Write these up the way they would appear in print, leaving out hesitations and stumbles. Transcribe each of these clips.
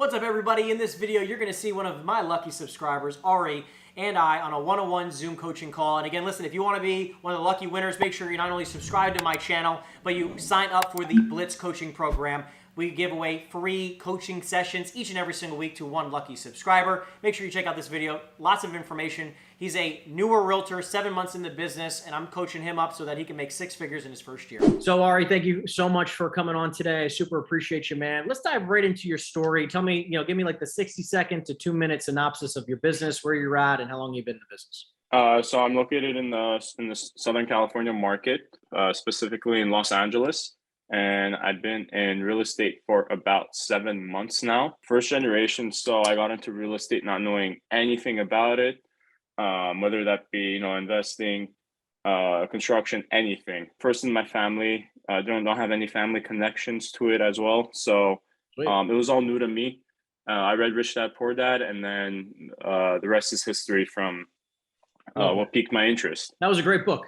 What's up, everybody? In this video, you're going to see one of my lucky subscribers, Ari, and I on a one-on-one Zoom coaching call. And again, listen, if you want to be one of the lucky winners, make sure you not only subscribe to my channel, but you sign up for the Blitz coaching program. We give away free coaching sessions each and every single week to one lucky subscriber. Make sure you check out this video. Lots of information. He's a newer realtor, 7 months in the business, and I'm coaching him up so that he can make 6 figures in his first year. So Ari, thank you so much for coming on today. I super appreciate you, man. Let's dive right into your story. Tell me, give me like the 60-second to 2-minute synopsis of your business, where you're at, and how long you've been in the business. So I'm located in the Southern California market, specifically in Los Angeles. And I've been in real estate for about 7 months now. First generation, so I got into real estate not knowing anything about it, whether that be investing, construction, anything. First in my family, don't have any family connections to it as well. So it was all new to me. I read Rich Dad Poor Dad, and then the rest is history from what piqued my interest. That was a great book.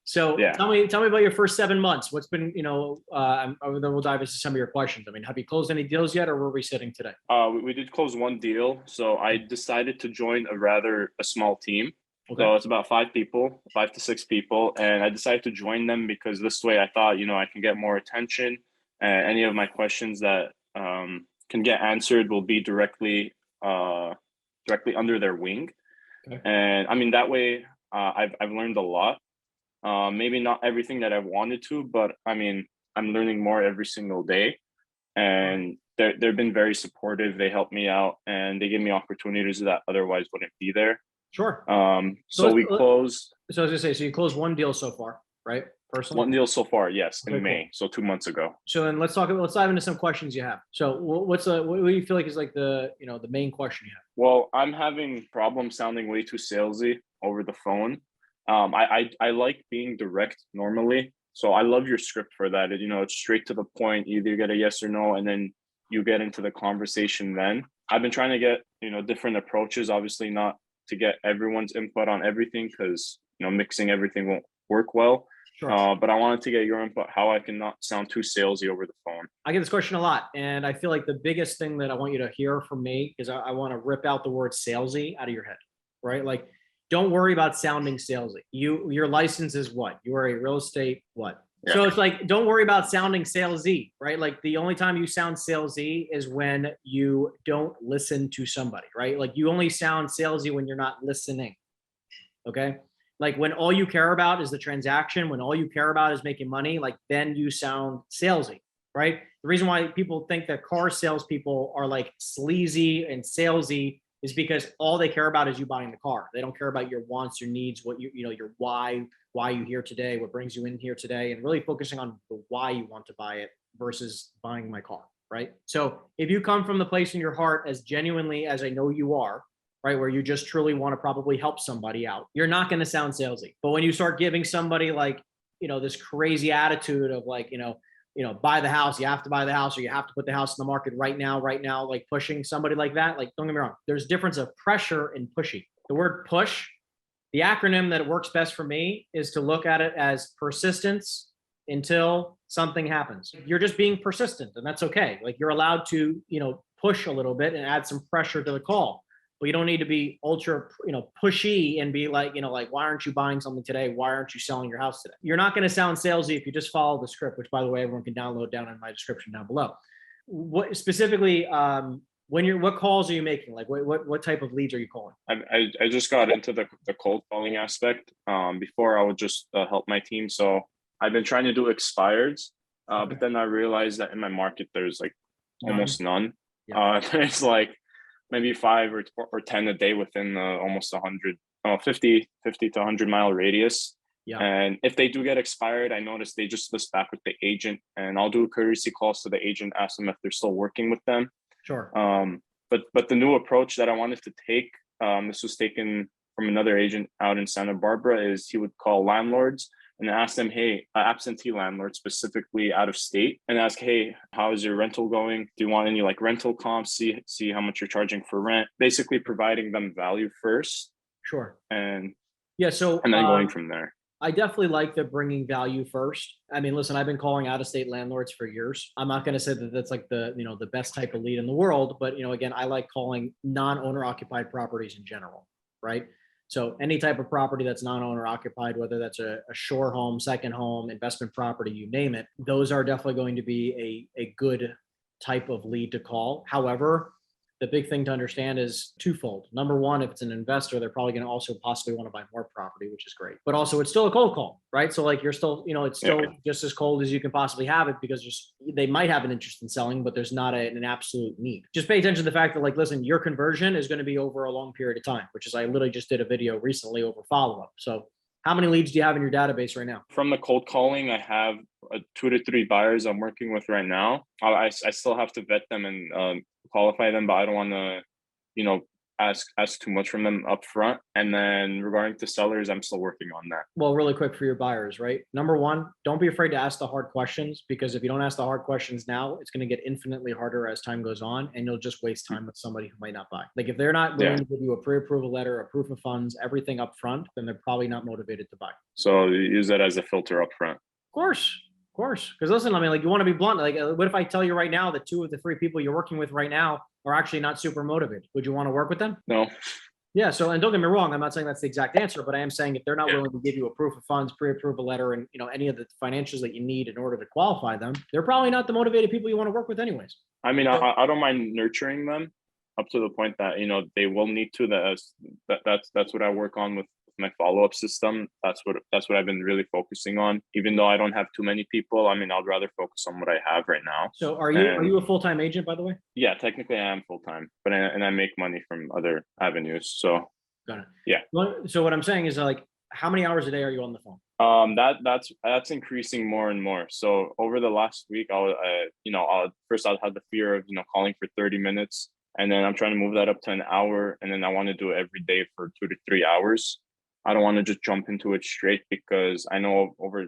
So yeah. Tell me about your first 7 months. What's been, then we'll dive into some of your questions. I mean, have you closed any deals yet, or where are we sitting today? We did close one deal. So I decided to join a small team. Okay. So it's about 5 to 6 people. And I decided to join them because this way I thought, I can get more attention, and any of my questions that can get answered will be directly under their wing. Okay. And I mean, that way I've learned a lot. Maybe not everything that I wanted to, but I mean, I'm learning more every single day, and they've been very supportive. They help me out, and they give me opportunities that otherwise wouldn't be there. Sure. So we closed. So I was gonna say, so you closed one deal so far, right? Personally? One deal so far, yes, in May. So 2 months ago. So then let's dive into some questions you have. So what do you feel like is like the main question you have? Well, I'm having problems sounding way too salesy over the phone. I like being direct normally. So I love your script for that. It's straight to the point. You either get a yes or no, and then you get into the conversation then. I've been trying to get, different approaches, obviously not to get everyone's input on everything, because, mixing everything won't work well. Sure. But I wanted to get your input, how I can not sound too salesy over the phone. I get this question a lot, and I feel like the biggest thing that I want you to hear from me is I want to rip out the word salesy out of your head, right? Like, don't worry about sounding salesy. Your license is what? You are a real estate what? Yeah. So it's like, don't worry about sounding salesy, right? Like, the only time you sound salesy is when you don't listen to somebody, right? Like, you only sound salesy when you're not listening. Okay. Like, when all you care about is the transaction, when all you care about is making money, like, then you sound salesy, right? The reason why people think that car salespeople are like sleazy and salesy is because all they care about is you buying the car. They don't care about your wants, your needs, what your why you here today, what brings you in here today, and really focusing on the why you want to buy it versus buying my car, right? So if you come from the place in your heart as genuinely as I know you are, right, where you just truly want to probably help somebody out, you're not going to sound salesy. But when you start giving somebody like, this crazy attitude of like, buy the house, you have to buy the house, or you have to put the house in the market right now, like pushing somebody like that, like, don't get me wrong, there's a difference of pressure and pushy. The word push, the acronym that works best for me is to look at it as persistence until something happens. You're just being persistent, and that's okay. Like, you're allowed to, push a little bit and add some pressure to the call. But you don't need to be ultra, pushy and be like, why aren't you buying something today? Why aren't you selling your house today? You're not going to sound salesy if you just follow the script, which, by the way, everyone can download down in my description down below. What specifically, what calls are you making? Like, what type of leads are you calling? I just got into the cold calling aspect. Before I would just help my team. So I've been trying to do expireds, but then I realized that in my market, there's like almost none. Yeah. There's like maybe 5 or 10 a day within almost 50 to 100 mile radius. Yeah. And if they do get expired, I notice they just list back with the agent, and I'll do courtesy calls to the agent, ask them if they're still working with them. Sure. But the new approach that I wanted to take, this was taken from another agent out in Santa Barbara, is he would call landlords and ask them, hey, absentee landlords, specifically out of state, and ask, hey, how is your rental going? Do you want any like rental comps? See how much you're charging for rent. Basically providing them value first. Sure. And then going from there. I definitely like the bringing value first. I mean, listen, I've been calling out of state landlords for years. I'm not going to say that that's like the, the best type of lead in the world, but again, I like calling non-owner occupied properties in general, right? So any type of property that's non-owner occupied, whether that's a shore home, second home, investment property, you name it, those are definitely going to be a good type of lead to call. However, the big thing to understand is twofold. Number one, if it's an investor, they're probably going to also possibly want to buy more property, which is great. But also, it's still a cold call, right? So like you're still, it's still just as cold as you can possibly have it, because they might have an interest in selling, but there's not an absolute need. Just pay attention to the fact that, like, listen, your conversion is going to be over a long period of time, which is, I literally just did a video recently over follow-up. So how many leads do you have in your database right now? From the cold calling, I have 2 to 3 buyers I'm working with right now. I still have to vet them and qualify them, but I don't want to, ask too much from them up front. And then regarding to sellers, I'm still working on that. Well, really quick for your buyers, right? Number one, don't be afraid to ask the hard questions, because if you don't ask the hard questions now, it's going to get infinitely harder as time goes on, and you'll just waste time with somebody who might not buy. Like if they're not willing to give you a pre-approval letter, a proof of funds, everything up front, then they're probably not motivated to buy. So you use that as a filter up front. Of course. Because listen, I mean, like, you want to be blunt. Like, what if I tell you right now that 2 of the 3 people you're working with right now are actually not super motivated? Would you want to work with them? No. Yeah. So, and don't get me wrong, I'm not saying that's the exact answer, but I am saying if they're not willing to give you a proof of funds, pre-approval letter, and any of the financials that you need in order to qualify them, they're probably not the motivated people you want to work with anyways. I mean, I don't mind nurturing them up to the point that, they will need to. That's what I work on with my follow-up system. That's what I've been really focusing on. Even though I don't have too many people, I mean, I'd rather focus on what I have right now. So are you a full-time agent, by the way? Yeah, technically I am full-time, but I make money from other avenues. So got it. Yeah. So what I'm saying is, like, how many hours a day are you on the phone? That's increasing more and more. So over the last week, I'll have the fear of calling for 30 minutes, and then I'm trying to move that up to an hour, and then I want to do it every day for 2 to 3 hours. I don't want to just jump into it straight, because I know over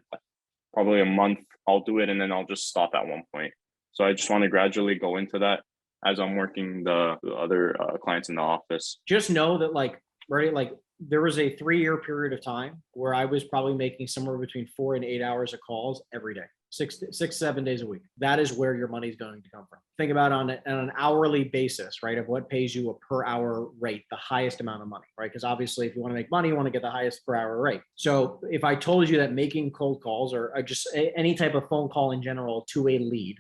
probably a month I'll do it and then I'll just stop at one point. So I just want to gradually go into that as I'm working the other clients in the office. Just know that, like, right, like, there was a 3-year period of time where I was probably making somewhere between 4 and 8 hours of calls every day. 7 days a week. That is where your money is going to come from. Think about on an hourly basis, right? Of what pays you a per hour rate, the highest amount of money, right? Because obviously, if you want to make money, you want to get the highest per hour rate. So if I told you that making cold calls or just any type of phone call in general to a lead,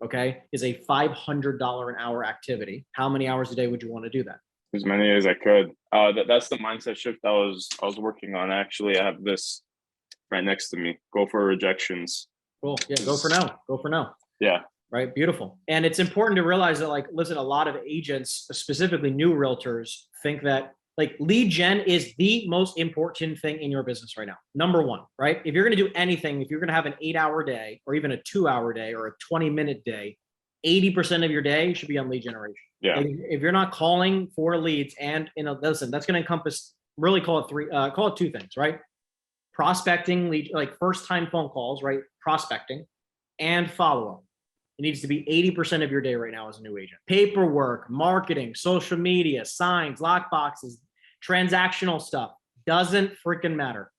okay, is a $500 an hour activity, how many hours a day would you want to do that? As many as I could. That's the mindset shift I was working on. Actually, I have this right next to me. Go for rejections. Cool. Yeah. Go for now. Yeah. Right. Beautiful. And it's important to realize that, like, listen, a lot of agents, specifically new realtors, think that, like, lead gen is the most important thing in your business right now. Number one, right? If you're going to do anything, if you're going to have an 8-hour day or even a 2-hour day or a 20-minute day, 80% of your day should be on lead generation. Yeah. Like, if you're not calling for leads, and listen, that's going to encompass, really call it 2 things, right? Prospecting, lead, like first time phone calls, right? Prospecting and follow-up. It needs to be 80% of your day right now as a new agent. Paperwork, marketing, social media, signs, lock boxes, transactional stuff, doesn't freaking matter.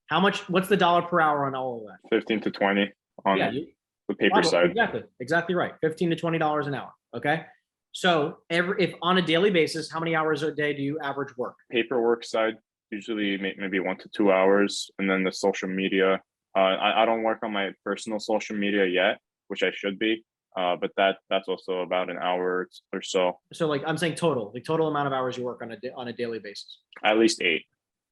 What's the dollar per hour on all of that? 15 to 20 on the paper side. Exactly right. $15 to $20 an hour. Okay. So if on a daily basis, how many hours a day do you average work? Paperwork side, usually maybe 1 to 2 hours. And then the social media, I don't work on my personal social media yet, which I should be. But that's also about an hour or so. So, like, I'm saying the total amount of hours you work on a daily basis. At least 8.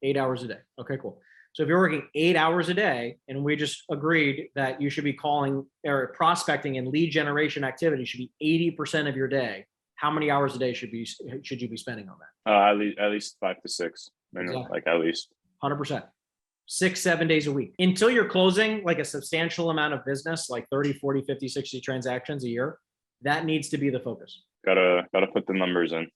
8 hours a day. Okay, cool. So if you're working 8 hours a day, and we just agreed that you should be calling or prospecting and lead generation activity should be 80% of your day, how many hours a day should you be spending on that? At least 5 to 6. Exactly. Like at least 100%. 6, 7 days a week until you're closing like a substantial amount of business, like 30, 40, 50, 60 transactions a year. That needs to be the focus. Gotta put the numbers in.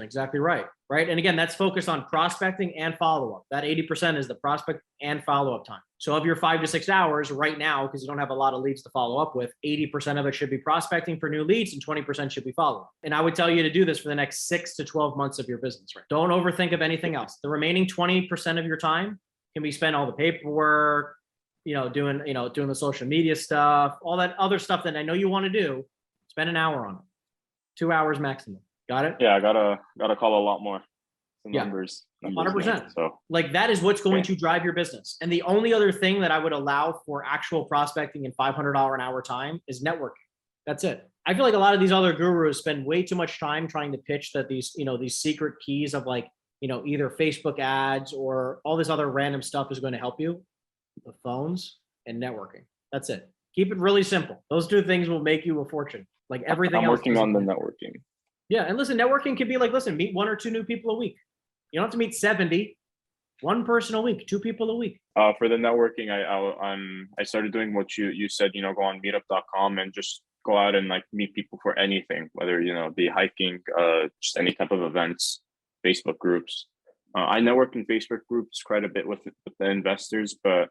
Exactly right. Right. And again, that's focused on prospecting and follow-up. That 80% is the prospect and follow-up time. So of your 5 to 6 hours right now, because you don't have a lot of leads to follow up with, 80% of it should be prospecting for new leads and 20% should be follow-up. And I would tell you to do this for the next 6 to 12 months of your business. Right. Don't overthink of anything else. The remaining 20% of your time, can be spent all the paperwork, doing the social media stuff, all that other stuff that I know you want to do. Spend an hour on it, 2 hours maximum. Got it? Yeah, I gotta call a lot more. The Yeah. numbers. 100%. So Like that is what's going Okay. to drive your business. And the only other thing that I would allow for actual prospecting in $500 an hour time is networking. That's it. I feel like a lot of these other gurus spend way too much time trying to pitch that these secret keys of like, either Facebook ads or all this other random stuff is going to help you. The phones and networking. That's it. Keep it really simple. Those two things will make you a fortune. Like everything I'm else. working on the networking. Yeah. And listen, networking can be like, listen, meet 1 or 2 new people a week. You don't have to meet 70, 1 person a week, 2 people a week. For the networking, I started doing what you said, go on meetup.com and just go out and like meet people for anything, whether, be hiking, just any type of events, Facebook groups. I network in Facebook groups quite a bit with the investors, but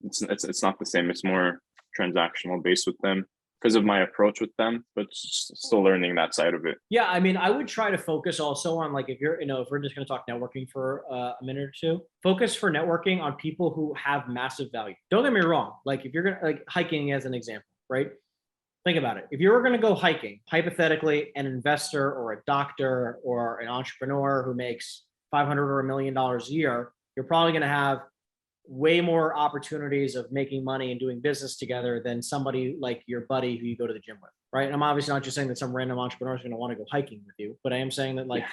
it's not the same. It's more transactional based with them because of my approach with them, but still learning that side of it. Yeah, I mean, I would try to focus also on like if we're just going to talk networking for a minute or two, focus for networking on people who have massive value. Don't get me wrong. Like if you're going to like hiking as an example, right? Think about it. If you were going to go hiking, hypothetically, an investor or a doctor or an entrepreneur who makes 500 or $1 million a year, you're probably going to have way more opportunities of making money and doing business together than somebody like your buddy who you go to the gym with, right? And I'm obviously not just saying that some random entrepreneur is going to want to go hiking with you, but I am saying that like,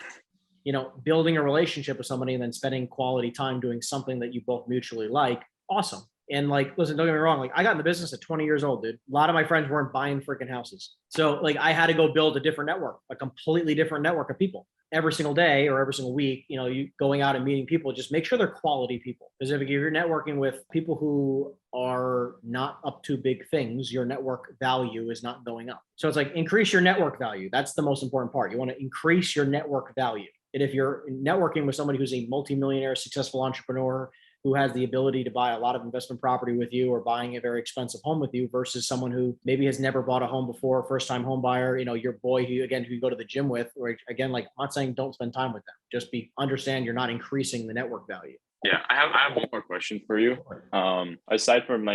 building a relationship with somebody and then spending quality time doing something that you both mutually like, awesome. And like, listen, don't get me wrong. Like I got in the business at 20 years old, dude. A lot of my friends weren't buying freaking houses. So like I had to go build a different network, a completely different network of people. Every single day or every single week, you going out and meeting people, just make sure they're quality people. Because if you're networking with people who are not up to big things, your network value is not going up. So it's like increase your network value. That's the most important part. You want to increase your network value. And if you're networking with somebody who's a multimillionaire, successful entrepreneur, who has the ability to buy a lot of investment property with you or buying a very expensive home with you versus someone who maybe has never bought a home before, first time home buyer, your boy who you go to the gym with, or again, like I'm not saying don't spend time with them, just understand you're not increasing the network value. Yeah, I have one more question for you. Aside from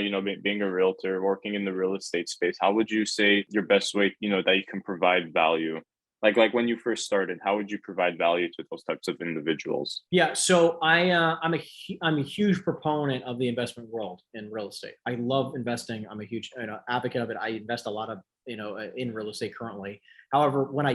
being a realtor, working in the real estate space, how would you say your best way, that you can provide value? Like when you first started, how would you provide value to those types of individuals? Yeah, so I'm a huge proponent of the investment world in real estate. I love investing. I'm a huge advocate of it. I invest a lot of in real estate currently. However, when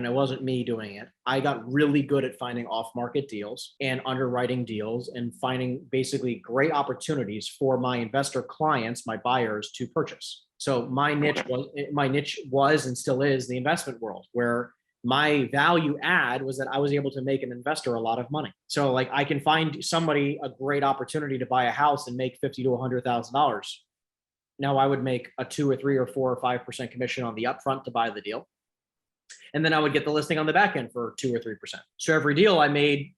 it wasn't me doing it, I got really good at finding off-market deals and underwriting deals and finding basically great opportunities for my investor clients, my buyers, to purchase. So my niche was and still is the investment world, where my value add was that I was able to make an investor a lot of money. So like I can find somebody a great opportunity to buy a house and make $50,000 to $100,000. Now I would make a 2 or 3 or 4 or 5% commission on the upfront to buy the deal. And then I would get the listing on the back end for 2 or 3%. So every deal I made,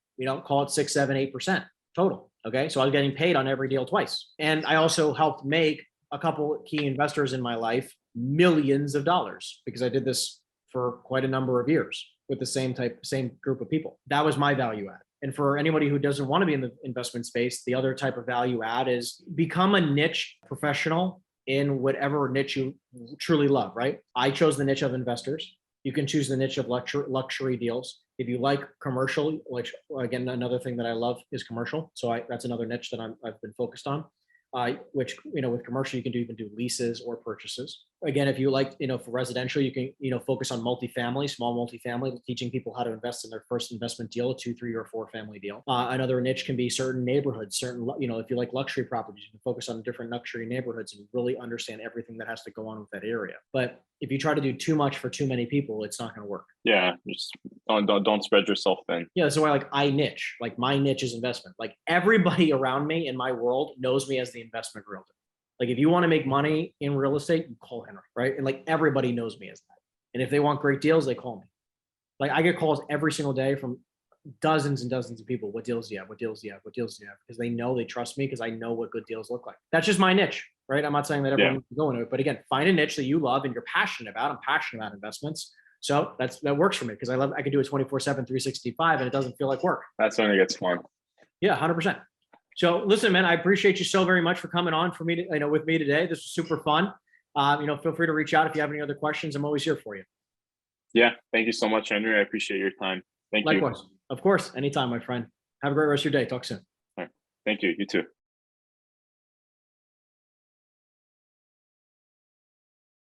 call it 6, 7, 8% total. Okay. So I was getting paid on every deal twice. And I also helped make a couple of key investors in my life millions of dollars because I did this for quite a number of years with the same group of people. That was my value add. And for anybody who doesn't want to be in the investment space, the other type of value add is become a niche professional in whatever niche you truly love, right? I chose the niche of investors. You can choose the niche of luxury deals. If you like commercial, which again, another thing that I love is commercial. So that's another niche that I've been focused on. Which, with commercial, you can even do leases or purchases. Again, if you like, for residential, you can, focus on multifamily, small multifamily, teaching people how to invest in their first investment deal, a 2, 3, or 4 family deal. Another niche can be certain neighborhoods, if you like luxury properties, you can focus on different luxury neighborhoods and really understand everything that has to go on with that area. But if you try to do too much for too many people, it's not going to work. Yeah, just don't spread yourself thin. Yeah, so I niche. Like my niche is investment. Like everybody around me in my world knows me as the investment realtor. Like if you want to make money in real estate, you call Henry, right? And like everybody knows me as that. And if they want great deals, they call me. Like I get calls every single day from dozens and dozens of people. What deals do you have? What deals do you have? What deals do you have? Because they trust me because I know what good deals look like. That's just my niche, right? I'm not saying that everyone can go into it, but again, find a niche that you love and you're passionate about. I'm passionate about investments. So that works for me because I can do it 24/7, 365, and it doesn't feel like work. That's when it gets fun. Yeah, 100%. So listen, man, I appreciate you so very much for coming on for me, with me today. This was super fun. Feel free to reach out if you have any other questions. I'm always here for you. Yeah, thank you so much, Henry. I appreciate your time. Thank you. Likewise. Of course. Anytime, my friend. Have a great rest of your day. Talk soon. Thank you. You too.